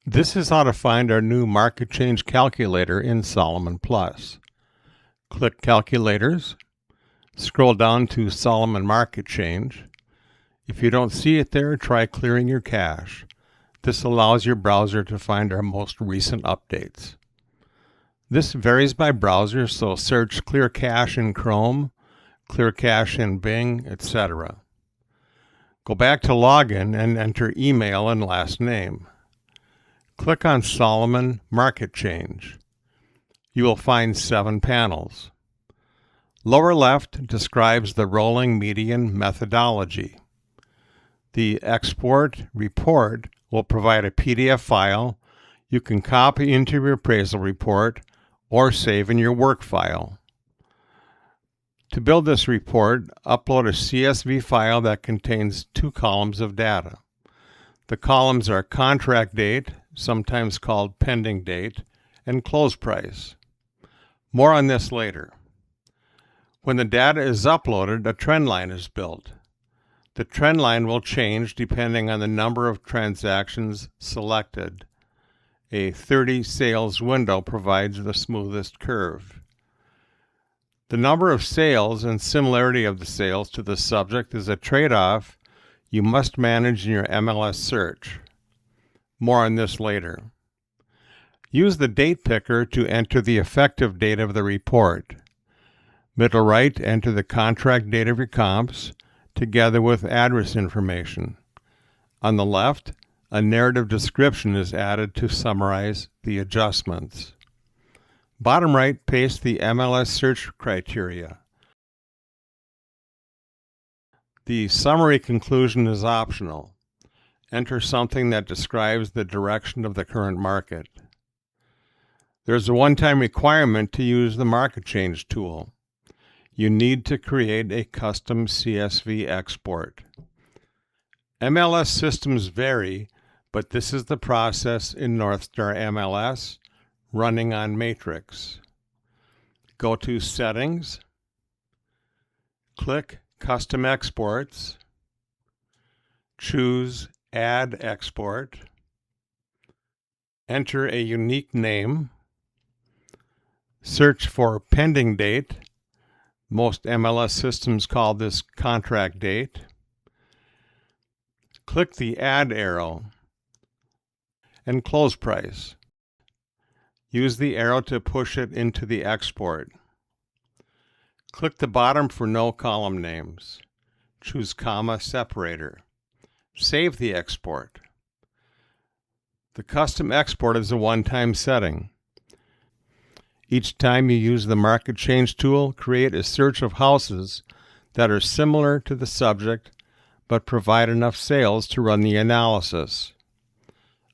This is how to find our new market change calculator in Solomon Plus. Click Calculators, scroll down to Solomon Market Change. If you don't see it there, try clearing your cache. This allows your browser to find our most recent updates. This varies by browser, so search Clear Cache in Chrome, Clear Cache in Bing, etc. Go back to Login and enter email and last name. Click on Solomon Market Change. You will find 7 panels. Lower left describes the rolling median methodology. The export report will provide a PDF file you can copy into your appraisal report or save in your work file. To build this report, upload a CSV file that contains 2 columns of data. The columns are contract date, sometimes called pending date, and close price. More on this later. When the data is uploaded, a trend line is built. The trend line will change depending on the number of transactions selected. A 30 sales window provides the smoothest curve. The number of sales and similarity of the sales to the subject is a trade-off you must manage in your MLS search. More on this later. Use the date picker to enter the effective date of the report. Middle right, enter the contract date of your comps, together with address information. On the left, a narrative description is added to summarize the adjustments. Bottom right, paste the MLS search criteria. The summary conclusion is optional. Enter something that describes the direction of the current market. There's a one-time requirement to use the market change tool. You need to create a custom CSV export. MLS systems vary, but this is the process in Northstar MLS running on Matrix. Go to Settings, click Custom Exports, choose Add Export, enter a unique name, search for pending date. Most MLS systems call this contract date. Click the Add arrow and close price. Use the arrow to push it into the export. Click the bottom for no column names. Choose comma separator. Save the export. The custom export is a one-time setting. Each time you use the market change tool, create a search of houses that are similar to the subject but provide enough sales to run the analysis.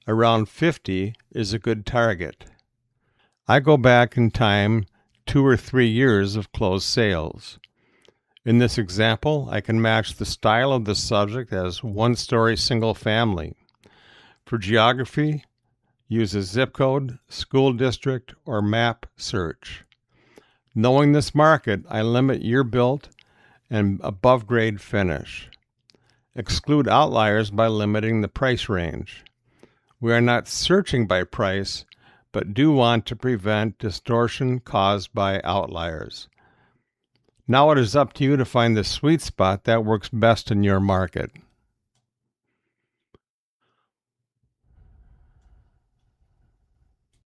Around 50 is a good target. I go back in time 2 or 3 years of closed sales. In this example, I can match the style of the subject as one-story single family. For geography, use a zip code, school district, or map search. Knowing this market, I limit year built and above grade finish. Exclude outliers by limiting the price range. We are not searching by price, but do want to prevent distortion caused by outliers. Now it is up to you to find the sweet spot that works best in your market.